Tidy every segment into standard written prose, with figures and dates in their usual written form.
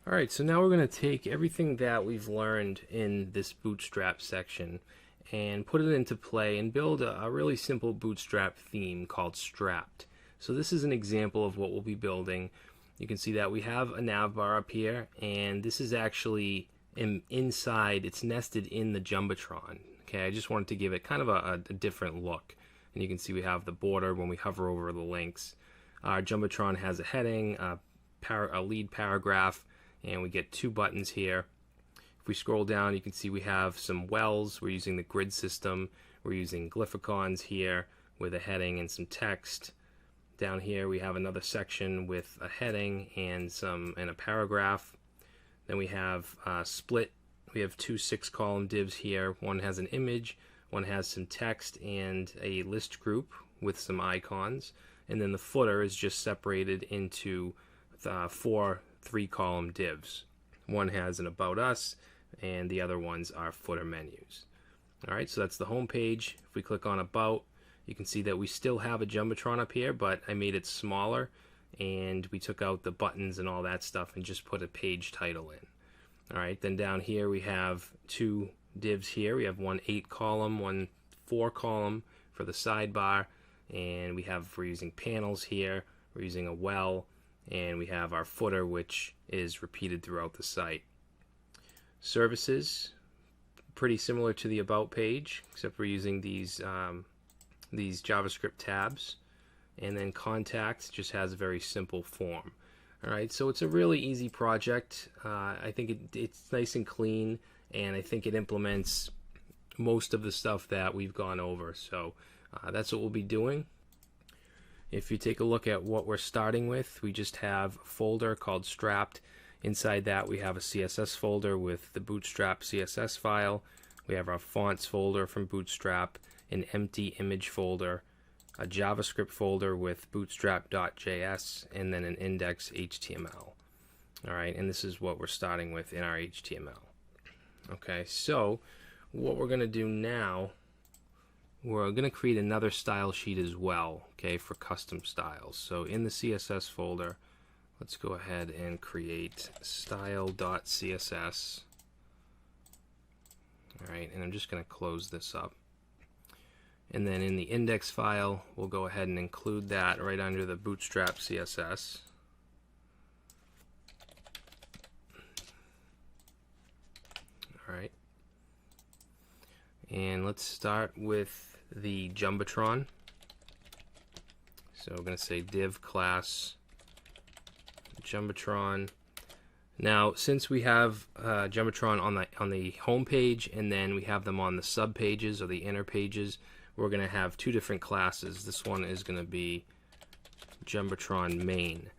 Alright, so now we're going to take everything that we've learned in this Bootstrap section and put it into play and build a really simple Bootstrap theme called Strapped. So this is an example of what we'll be building. You can see that we have a nav bar up here, and this is actually inside, it's nested in the Jumbotron. Okay, I just wanted to give it kind of a different look. And you can see we have the border when we hover over the links. Our Jumbotron has a heading, a lead paragraph, and we get two buttons here. If we scroll down, you can see we have some wells. We're using the grid system. We're using glyphicons here with a heading and some text. Down here we have another section with a heading and a paragraph. Then we have split. We have two 6-column divs here. One has an image, one has some text and a list group with some icons. And then the footer is just separated into 4 3-column divs. One has an About Us, and the other ones are footer menus. Alright, so that's the home page. If we click on About, you can see that we still have a Jumbotron up here, but I made it smaller, and we took out the buttons and all that stuff and just put a page title in. Alright, then down here we have two divs here. We have one 8-column, one 4-column for the sidebar, and we're using panels here. We're using a well, and we have our footer, which is repeated throughout the site. Services, pretty similar to the About page, except we're using these JavaScript tabs. And then Contacts just has a very simple form. Alright, so it's a really easy project. I think it's nice and clean, and I think it implements most of the stuff that we've gone over. So that's what we'll be doing. If you take a look at what we're starting with, we just have a folder called Strapped. Inside that we have a CSS folder with the Bootstrap CSS file. We have our fonts folder from Bootstrap, an empty image folder, a JavaScript folder with Bootstrap.js, and then an index.html. Alright, and this is what we're starting with in our HTML. Okay, so what we're going to do now, we're going to create another style sheet as well, okay, for custom styles. So in the CSS folder, let's go ahead and create style.css. Alright, and I'm just going to close this up. And then in the index file, we'll go ahead and include that right under the Bootstrap CSS. Alright. And let's start with the Jumbotron. So we're going to say div class Jumbotron. Now, since we have Jumbotron on the home page, and then we have them on the sub pages or the inner pages, we're going to have two different classes. This one is going to be Jumbotron main,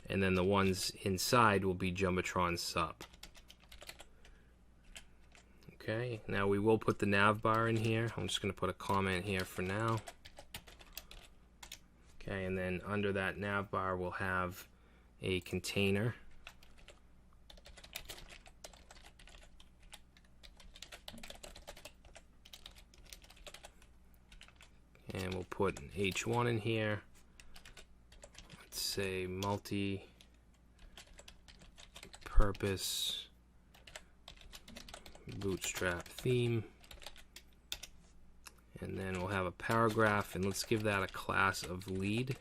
and then the ones inside will be Jumbotron sub. Okay, now we will put the nav bar in here. I'm just going to put a comment here for now. Okay, and then under that nav bar we'll have a container. And we'll put an H1 in here. Let's say multi-purpose Bootstrap theme. And then we'll have a paragraph, and let's give that a class of lead.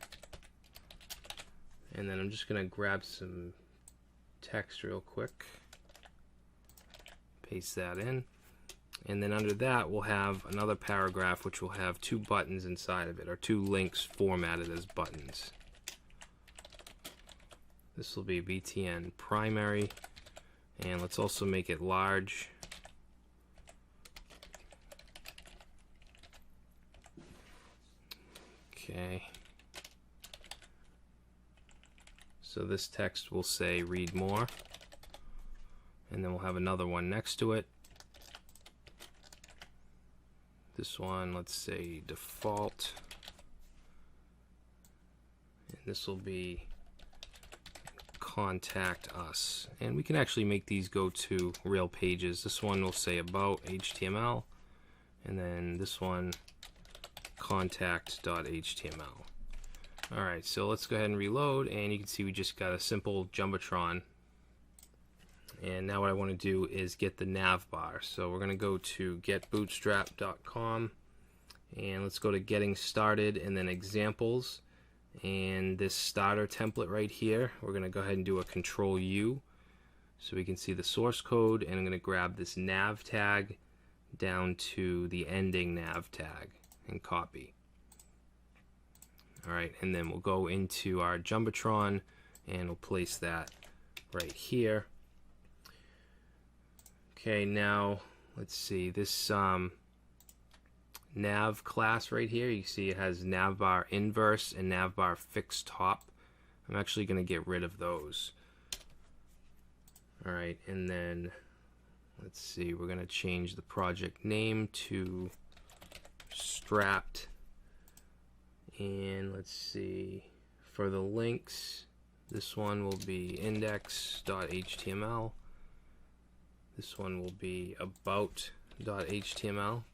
And then I'm just going to grab some text real quick. Paste that in. And then under that we'll have another paragraph which will have two buttons inside of it, or two links formatted as buttons. This will be btn primary, and let's also make it large. Okay. So this text will say read more, and then we'll have another one next to it. This one, let's say default, and this will be contact us, and we can actually make these go to real pages. This one will say about HTML, and then this one contact.html. Alright, so let's go ahead and reload, and you can see we just got a simple Jumbotron. And now what I want to do is get the nav bar. So we're going to go to getbootstrap.com, and let's go to getting started and then examples. And this starter template right here, we're going to go ahead and do a Control U so we can see the source code, and I'm going to grab this nav tag down to the ending nav tag and copy. Alright, and then we'll go into our Jumbotron and we'll place that right here. Okay, now let's see this nav class right here. You see it has nav bar inverse and nav bar fixed top. I'm actually going to get rid of those. Alright, and then let's see, we're going to change the project name to Strapped. And let's see, for the links, this one will be index.html. This one will be about.html.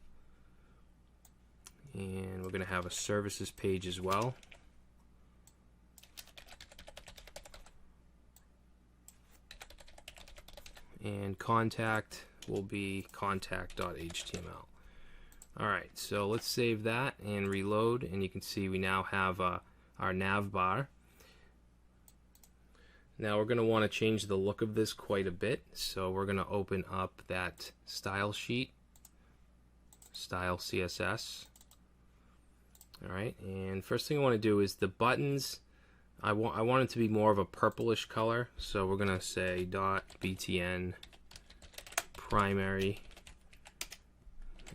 And we're going to have a services page as well. And contact will be contact.html. Alright, so let's save that and reload, and you can see we now have our nav bar. Now we're going to want to change the look of this quite a bit, so we're going to open up that style sheet, style CSS. Alright, and first thing I want to do is the buttons, I want it to be more of a purplish color, so we're going to say .btn primary.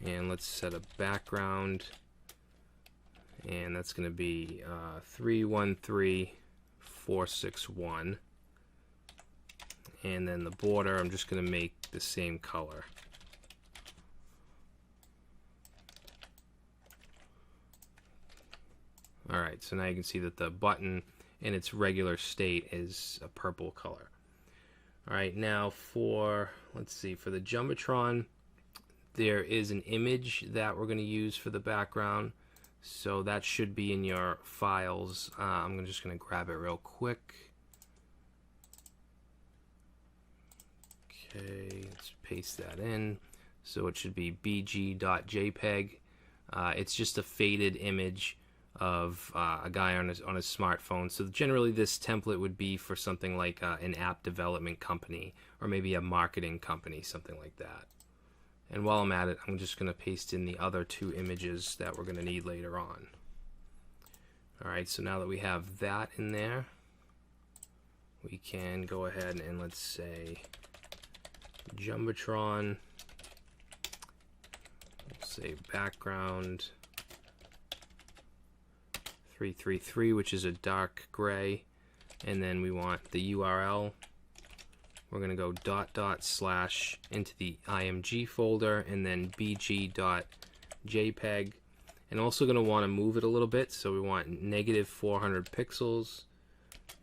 And let's set a background, and that's going to be 313461. And then the border, I'm just going to make the same color. Alright, so now you can see that the button in its regular state is a purple color. Alright, now for, let's see, for the Jumbotron, there is an image that we're going to use for the background, so that should be in your files. I'm just going to grab it real quick. Okay, let's paste that in. So it should be bg.jpg. It's just a faded image of a guy on his smartphone. So generally this template would be for something like an app development company, or maybe a marketing company, something like that. And while I'm at it, I'm just going to paste in the other two images that we're going to need later on. Alright, so now that we have that in there, we can go ahead and let's say Jumbotron, we'll say background 333, which is a dark gray, and then we want the URL. We're going to go // into the img folder, and then bg.jpg, and also going to want to move it a little bit, so we want -400 pixels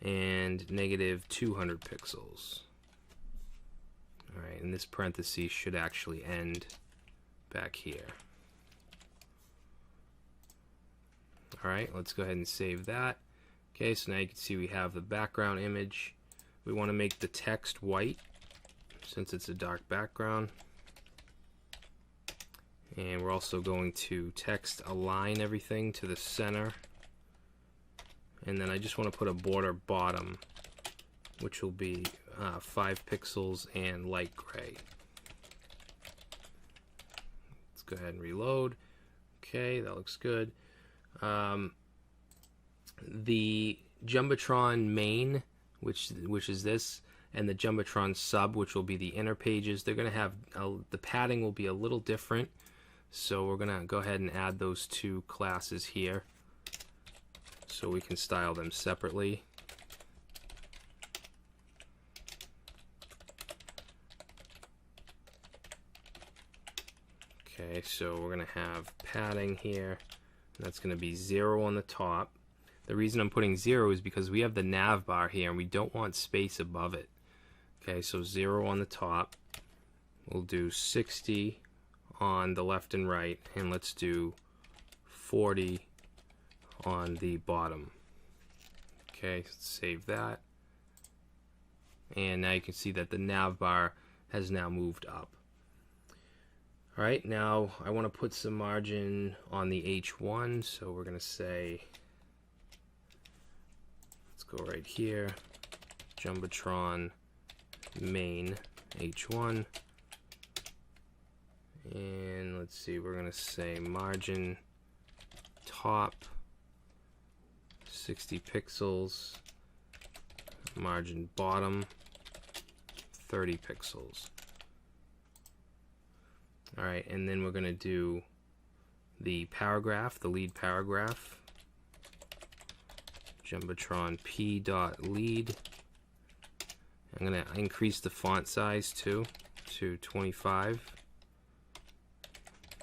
and -200 pixels. Alright, and this parenthesis should actually end back here. Alright, let's go ahead and save that. Okay, so now you can see we have the background image. We want to make the text white since it's a dark background. And we're also going to text align everything to the center. And then I just want to put a border bottom, which will be 5 pixels and light gray. Let's go ahead and reload. Okay, that looks good. The Jumbotron main, which is this, and the Jumbotron sub, which will be the inner pages, they're going to have the padding will be a little different, so we're going to go ahead and add those two classes here so we can style them separately. Okay, so we're going to have padding here, and that's going to be 0 on the top. The reason I'm putting 0 is because we have the nav bar here and we don't want space above it. Okay, so 0 on the top. We'll do 60 on the left and right, and let's do 40 on the bottom. Okay, save that. and now you can see that the nav bar has now moved up. Alright, now I want to put some margin on the H1, so we're going to say, let's go right here, Jumbotron main H1, and let's see, we're going to say margin top 60 pixels, margin bottom 30 pixels. Alright, and then we're going to do the paragraph, the lead paragraph, Jumbotron p.lead. I'm going to increase the font size too to 25,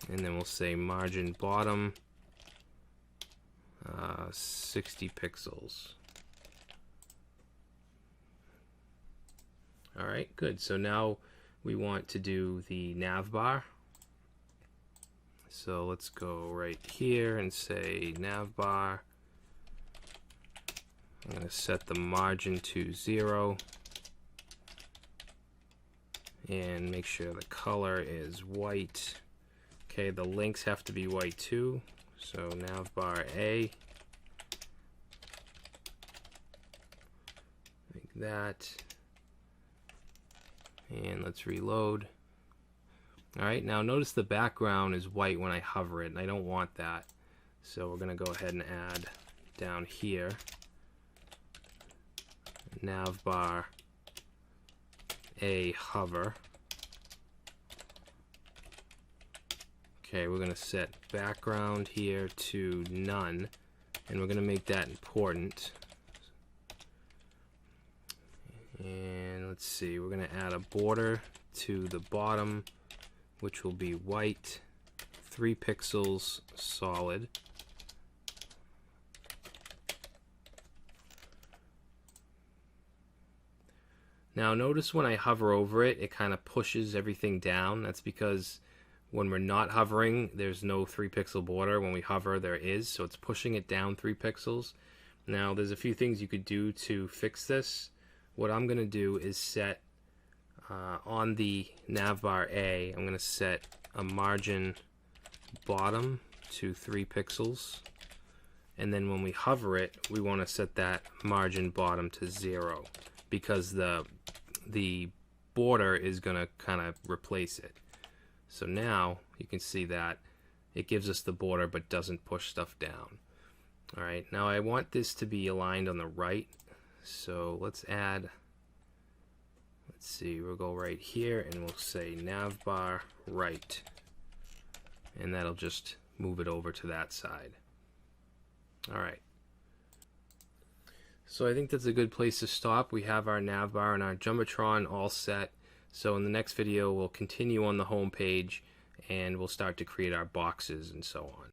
and then we'll say margin bottom 60 pixels. Alright, good. So now we want to do the nav bar. So let's go right here and say nav bar. I'm going to set the margin to 0 and make sure the color is white. Okay, the links have to be white too. So nav bar A, like that, and let's reload. Alright, now notice the background is white when I hover it, and I don't want that. So we're going to go ahead and add down here nav bar A hover. Okay, we're going to set background here to none, and we're going to make that important. And let's see, we're going to add a border to the bottom, which will be white, 3 pixels solid. Now notice when I hover over it, it kind of pushes everything down. That's because when we're not hovering, there's no 3 pixel border. When we hover, there is, so it's pushing it down 3 pixels. Now there's a few things you could do to fix this. What I'm going to do is set on the nav bar A, I'm going to set a margin bottom to 3 pixels, and then when we hover it, we want to set that margin bottom to 0, because the border is going to kind of replace it. So now you can see that it gives us the border but doesn't push stuff down. Alright, now I want this to be aligned on the right, so let's add, let's see, we'll go right here and we'll say nav bar right, and that'll just move it over to that side. Alright, so I think that's a good place to stop. We have our nav bar and our Jumbotron all set. So in the next video we'll continue on the home page and we'll start to create our boxes and so on.